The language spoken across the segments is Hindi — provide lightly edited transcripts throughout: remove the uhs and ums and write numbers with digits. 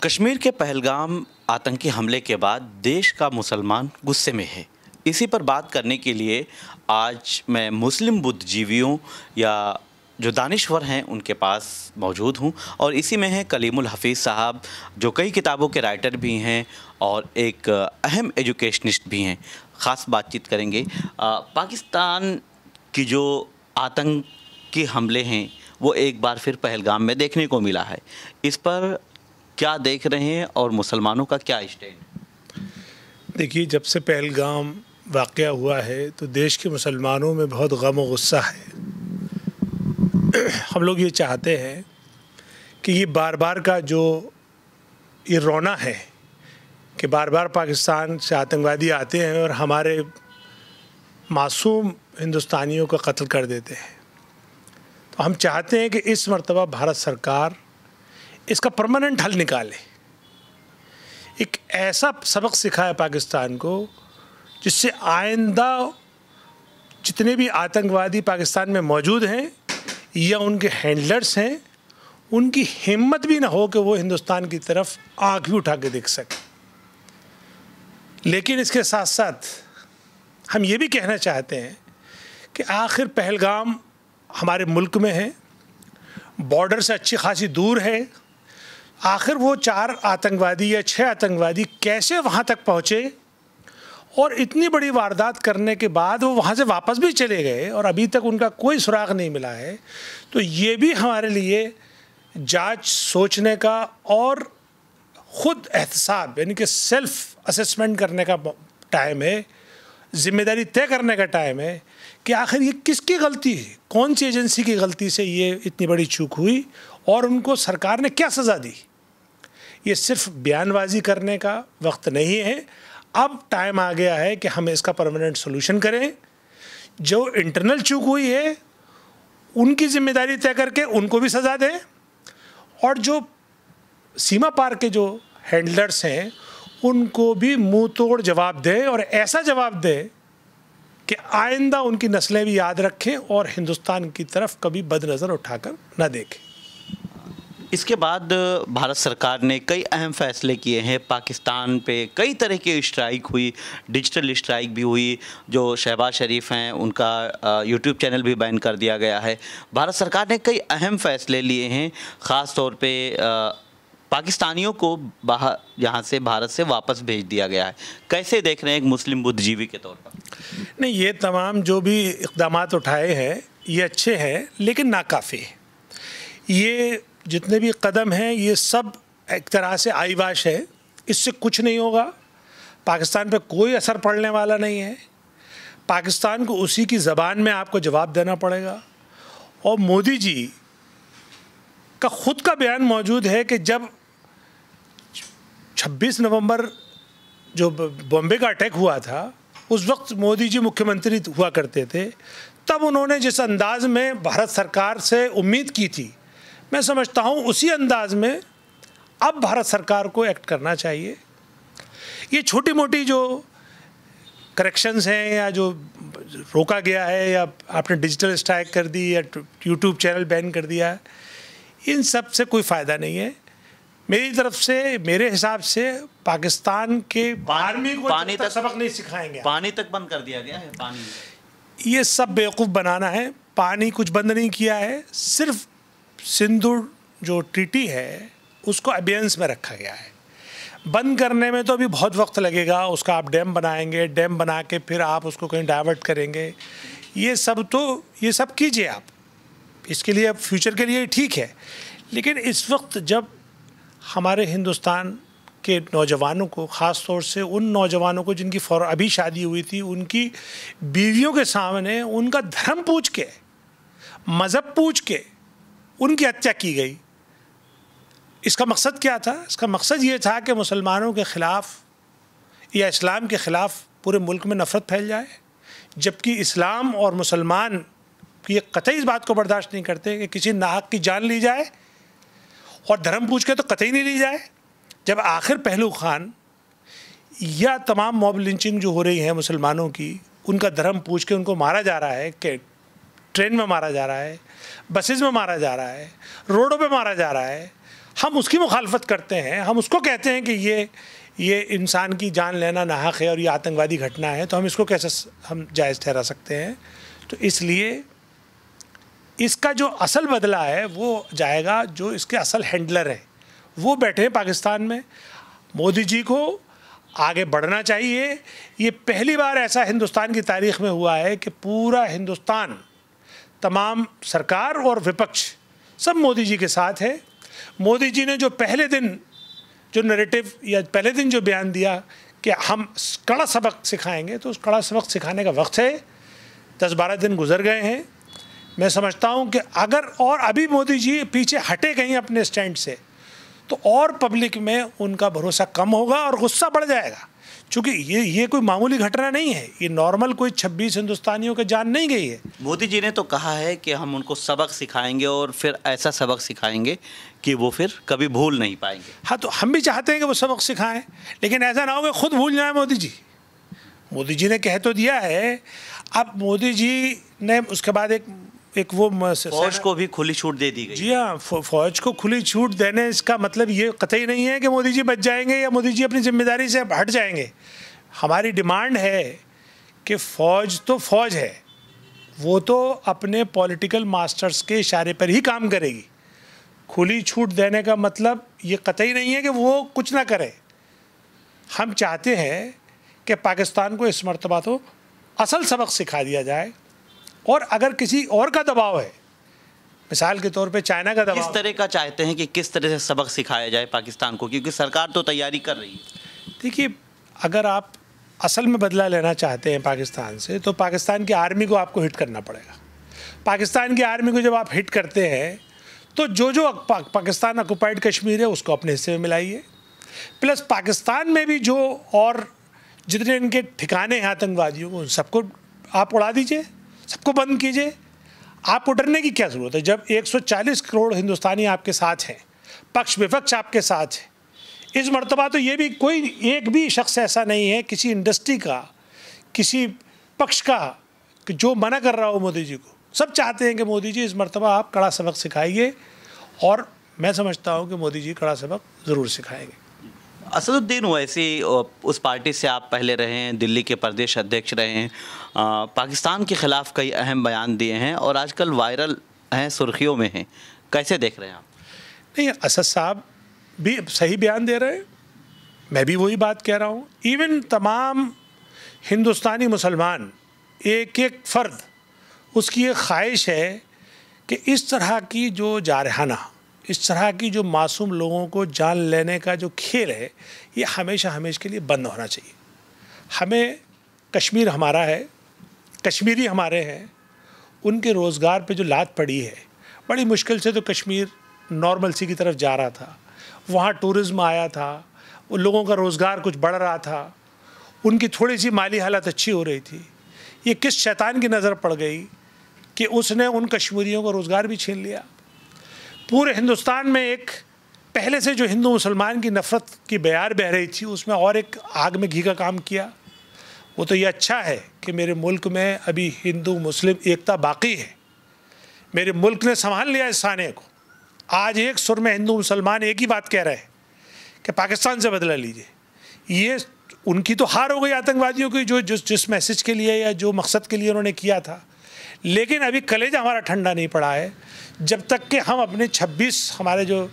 कश्मीर के पहलगाम आतंकी हमले के बाद देश का मुसलमान गुस्से में है। इसी पर बात करने के लिए आज मैं मुस्लिम बुद्धिजीवियों या जो दानिश्वर हैं उनके पास मौजूद हूं और इसी में हैं कलीमुल हफीज़ साहब, जो कई किताबों के राइटर भी हैं और एक अहम एजुकेशनिस्ट भी हैं। ख़ास बातचीत करेंगे। पाकिस्तान की जो आतंकी हमले हैं वो एक बार फिर पहलगाम में देखने को मिला है। इस पर क्या देख रहे हैं और मुसलमानों का क्या स्टैंड? देखिए, जब से पहलगाम वाक़या हुआ है तो देश के मुसलमानों में बहुत गम और गुस्सा है। हम लोग ये चाहते हैं कि ये बार बार का जो ये रोना है कि बार बार पाकिस्तान से आतंकवादी आते हैं और हमारे मासूम हिंदुस्तानियों का कत्ल कर देते हैं, तो हम चाहते हैं कि इस मर्तबा भारत सरकार इसका परमानेंट हल निकाले। एक ऐसा सबक सिखाए पाकिस्तान को जिससे आइंदा जितने भी आतंकवादी पाकिस्तान में मौजूद हैं या उनके हैंडलर्स हैं, उनकी हिम्मत भी ना हो कि वो हिंदुस्तान की तरफ आँख भी उठा के देख सकें। लेकिन इसके साथ साथ हम ये भी कहना चाहते हैं कि आखिर पहलगाम हमारे मुल्क में है, बॉर्डर से अच्छी खासी दूर है। आखिर वो 4 आतंकवादी या 6 आतंकवादी कैसे वहाँ तक पहुँचे और इतनी बड़ी वारदात करने के बाद वो वहाँ से वापस भी चले गए और अभी तक उनका कोई सुराग नहीं मिला है। तो ये भी हमारे लिए जांच सोचने का और ख़ुद एहतसाब यानी कि सेल्फ असेसमेंट करने का टाइम है, ज़िम्मेदारी तय करने का टाइम है कि आखिर ये किसकी गलती है, कौन सी एजेंसी की गलती से ये इतनी बड़ी चूक हुई और उनको सरकार ने क्या सज़ा दी। ये सिर्फ बयानबाजी करने का वक्त नहीं है। अब टाइम आ गया है कि हम इसका परमानेंट सोल्यूशन करें। जो इंटरनल चूक हुई है उनकी जिम्मेदारी तय करके उनको भी सज़ा दें और जो सीमा पार के जो हैंडलर्स हैं उनको भी मुंह तोड़ जवाब दें और ऐसा जवाब दें कि आइंदा उनकी नस्लें भी याद रखें और हिंदुस्तान की तरफ कभी बदनज़र उठाकर न देखें। इसके बाद भारत सरकार ने कई अहम फैसले किए हैं। पाकिस्तान पे कई तरह की स्ट्राइक हुई, डिजिटल स्ट्राइक भी हुई। जो शहबाज शरीफ हैं उनका यूट्यूब चैनल भी बैन कर दिया गया है। भारत सरकार ने कई अहम फैसले लिए हैं। ख़ास तौर पे पाकिस्तानियों को बाहर यहाँ से भारत से वापस भेज दिया गया है। कैसे देख रहे हैं एक मुस्लिम बुद्धिजीवी के तौर पर? नहीं, ये तमाम जो भी इक़दामात उठाए हैं ये अच्छे हैं लेकिन नाकाफ़ी है। ये जितने भी कदम हैं ये सब एक तरह से आईवाश है, इससे कुछ नहीं होगा। पाकिस्तान पे कोई असर पड़ने वाला नहीं है। पाकिस्तान को उसी की ज़बान में आपको जवाब देना पड़ेगा। और मोदी जी का ख़ुद का बयान मौजूद है कि जब 26 नवंबर जो बॉम्बे का अटैक हुआ था उस वक्त मोदी जी मुख्यमंत्री हुआ करते थे, तब उन्होंने जिस अंदाज़ में भारत सरकार से उम्मीद की थी, मैं समझता हूँ उसी अंदाज में अब भारत सरकार को एक्ट करना चाहिए। ये छोटी मोटी जो करेक्शंस हैं या जो रोका गया है या आपने डिजिटल स्ट्राइक कर दी या यूट्यूब चैनल बैन कर दिया, इन सब से कोई फ़ायदा नहीं है। मेरी तरफ से, मेरे हिसाब से पाकिस्तान के आर्मी को पानी तक सबक नहीं सिखाएंगे। पानी तक बंद कर दिया गया है। पानी ये सब बेवकूफ़ बनाना है। पानी कुछ बंद नहीं किया है, सिर्फ सिंधु जो ट्रीटी है उसको अबेयंस में रखा गया है। बंद करने में तो अभी बहुत वक्त लगेगा। उसका आप डैम बनाएंगे, डैम बना के फिर आप उसको कहीं डाइवर्ट करेंगे। ये सब कीजिए आप, इसके लिए अब फ्यूचर के लिए ठीक है। लेकिन इस वक्त जब हमारे हिंदुस्तान के नौजवानों को, ख़ास तौर से उन नौजवानों को जिनकी अभी शादी हुई थी, उनकी बीवियों के सामने उनका धर्म पूछ के, मज़हब पूछ के उनकी हत्या की गई, इसका मकसद क्या था? इसका मकसद ये था कि मुसलमानों के ख़िलाफ़ या इस्लाम के ख़िलाफ़ पूरे मुल्क में नफ़रत फैल जाए। जबकि इस्लाम और मुसलमान ये कतई इस बात को बर्दाश्त नहीं करते कि किसी नाहक की जान ली जाए, और धर्म पूछ के तो कतई नहीं ली जाए। जब आखिर पहलू खान या तमाम मॉब लिंचिंग जो हो रही है मुसलमानों की, उनका धर्म पूछ के उनको मारा जा रहा है, कि ट्रेन में मारा जा रहा है, बसेस में मारा जा रहा है, रोडों पे मारा जा रहा है, हम उसकी मुखालफत करते हैं, हम उसको कहते हैं कि ये इंसान की जान लेना नाहक है और ये आतंकवादी घटना है, तो हम इसको कैसे हम जायज़ ठहरा सकते हैं? तो इसलिए इसका जो असल बदला है वो जाएगा, जो इसके असल हैंडलर हैं वो बैठे हैं पाकिस्तान में। मोदी जी को आगे बढ़ना चाहिए। ये पहली बार ऐसा हिंदुस्तान की तारीख में हुआ है कि पूरा हिंदुस्तान, तमाम सरकार और विपक्ष सब मोदी जी के साथ है। मोदी जी ने जो पहले दिन जो नैरेटिव या पहले दिन जो बयान दिया कि हम कड़ा सबक सिखाएंगे, तो उस कड़ा सबक सिखाने का वक्त है। 10-12 दिन गुजर गए हैं। मैं समझता हूं कि अगर और अभी मोदी जी पीछे हटे कहीं अपने स्टैंड से, तो और पब्लिक में उनका भरोसा कम होगा और गुस्सा बढ़ जाएगा। क्योंकि ये कोई मामूली घटना नहीं है, ये नॉर्मल कोई 26 हिंदुस्तानियों की जान नहीं गई है। मोदी जी ने तो कहा है कि हम उनको सबक सिखाएंगे और फिर ऐसा सबक सिखाएंगे कि वो फिर कभी भूल नहीं पाएंगे। हाँ, तो हम भी चाहते हैं कि वो सबक सिखाएं, लेकिन ऐसा ना हो कि खुद भूल जाए मोदी जी। मोदी जी ने कह तो दिया है। अब मोदी जी ने उसके बाद एक वो फौज को भी खुली छूट दे दी गई। जी हाँ, फौज को खुली छूट देने इसका मतलब ये कतई नहीं है कि मोदी जी बच जाएंगे या मोदी जी अपनी जिम्मेदारी से हट जाएंगे। हमारी डिमांड है कि फ़ौज तो फ़ौज है, वो तो अपने पॉलिटिकल मास्टर्स के इशारे पर ही काम करेगी। खुली छूट देने का मतलब ये कतई नहीं है कि वो कुछ ना करे। हम चाहते हैं कि पाकिस्तान को इस मर्तबा तो असल सबक सिखा दिया जाए, और अगर किसी और का दबाव है, मिसाल के तौर पे चाइना का दबाव, किस तरह का चाहते हैं कि किस तरह से सबक सिखाया जाए पाकिस्तान को, क्योंकि सरकार तो तैयारी कर रही है। देखिए, अगर आप असल में बदला लेना चाहते हैं पाकिस्तान से, तो पाकिस्तान की आर्मी को आपको हिट करना पड़ेगा। पाकिस्तान की आर्मी को जब आप हिट करते हैं, तो जो पाकिस्तान ऑक्युपाइड कश्मीर है उसको अपने हिस्से में मिलाइए, प्लस पाकिस्तान में भी जो और जितने इनके ठिकाने हैं आतंकवादियों को, सबको आप उड़ा दीजिए, सबको बंद कीजिए। आपको डरने की क्या ज़रूरत है जब 140 करोड़ हिंदुस्तानी आपके साथ हैं, पक्ष विपक्ष आपके साथ है। इस मर्तबा तो ये भी कोई एक भी शख्स ऐसा नहीं है, किसी इंडस्ट्री का, किसी पक्ष का, कि जो मना कर रहा हो मोदी जी को। सब चाहते हैं कि मोदी जी इस मर्तबा आप कड़ा सबक सिखाइए, और मैं समझता हूँ कि मोदी जी कड़ा सबक ज़रूर सिखाएंगे। असदुद्दीन ओवैसी, उस पार्टी से आप पहले रहे हैं, दिल्ली के प्रदेश अध्यक्ष रहे हैं, पाकिस्तान के ख़िलाफ़ कई अहम बयान दिए हैं और आजकल वायरल हैं, सुर्खियों में हैं। कैसे देख रहे हैं आप? नहीं, असद साहब भी सही बयान दे रहे हैं, मैं भी वही बात कह रहा हूँ। इवन तमाम हिंदुस्तानी मुसलमान, एक एक फ़र्द, उसकी एक ख्वाहिश है कि इस तरह की जो जारहाना, इस तरह की जो मासूम लोगों को जान लेने का जो खेल है, ये हमेशा के लिए बंद होना चाहिए। हमें कश्मीर हमारा है, कश्मीरी हमारे हैं, उनके रोज़गार पे जो लात पड़ी है, बड़ी मुश्किल से तो कश्मीर नॉर्मल सी की तरफ जा रहा था, वहाँ टूरिज़्म आया था, उन लोगों का रोज़गार कुछ बढ़ रहा था, उनकी थोड़ी सी माली हालत अच्छी हो रही थी। ये किस शैतान की नज़र पड़ गई कि उसने उन कश्मीरियों का रोज़गार भी छीन लिया। पूरे हिंदुस्तान में एक पहले से जो हिंदू मुसलमान की नफ़रत की बयार बह रही थी, उसमें और एक आग में घी का काम किया। वो तो ये अच्छा है कि मेरे मुल्क में अभी हिंदू मुस्लिम एकता बाकी है, मेरे मुल्क ने संभाल लिया इस साने को। आज एक सुर में हिंदू मुसलमान एक ही बात कह रहे हैं कि पाकिस्तान से बदला लीजिए। ये उनकी तो हार हो गई आतंकवादियों की, जो जिस मैसेज के लिए या जो मकसद के लिए उन्होंने किया था। लेकिन अभी कलेजा हमारा ठंडा नहीं पड़ा है, जब तक कि हम अपने 26 हमारे जो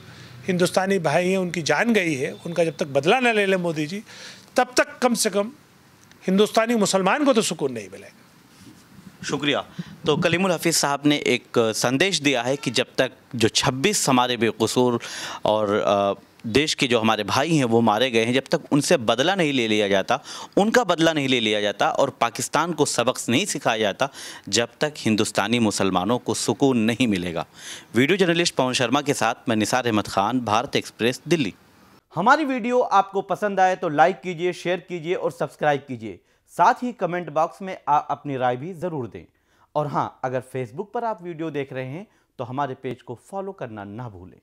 हिंदुस्तानी भाई हैं उनकी जान गई है, उनका जब तक बदला न ले लें मोदी जी, तब तक कम से कम हिंदुस्तानी मुसलमान को तो सुकून नहीं मिलेगा। शुक्रिया। तो कलीमुल हफीज़ साहब ने एक संदेश दिया है कि जब तक जो 26 हमारे बेकसूर और देश के जो हमारे भाई हैं वो मारे गए हैं, जब तक उनसे बदला नहीं ले लिया जाता, उनका बदला नहीं ले लिया जाता और पाकिस्तान को सबक नहीं सिखाया जाता, जब तक हिंदुस्तानी मुसलमानों को सुकून नहीं मिलेगा। वीडियो जर्नलिस्ट पवन शर्मा के साथ मैं निसार अहमद खान, भारत एक्सप्रेस, दिल्ली। हमारी वीडियो आपको पसंद आए तो लाइक कीजिए, शेयर कीजिए और सब्सक्राइब कीजिए। साथ ही कमेंट बॉक्स में आप अपनी राय भी ज़रूर दें। और हाँ, अगर फेसबुक पर आप वीडियो देख रहे हैं तो हमारे पेज को फॉलो करना ना भूलें।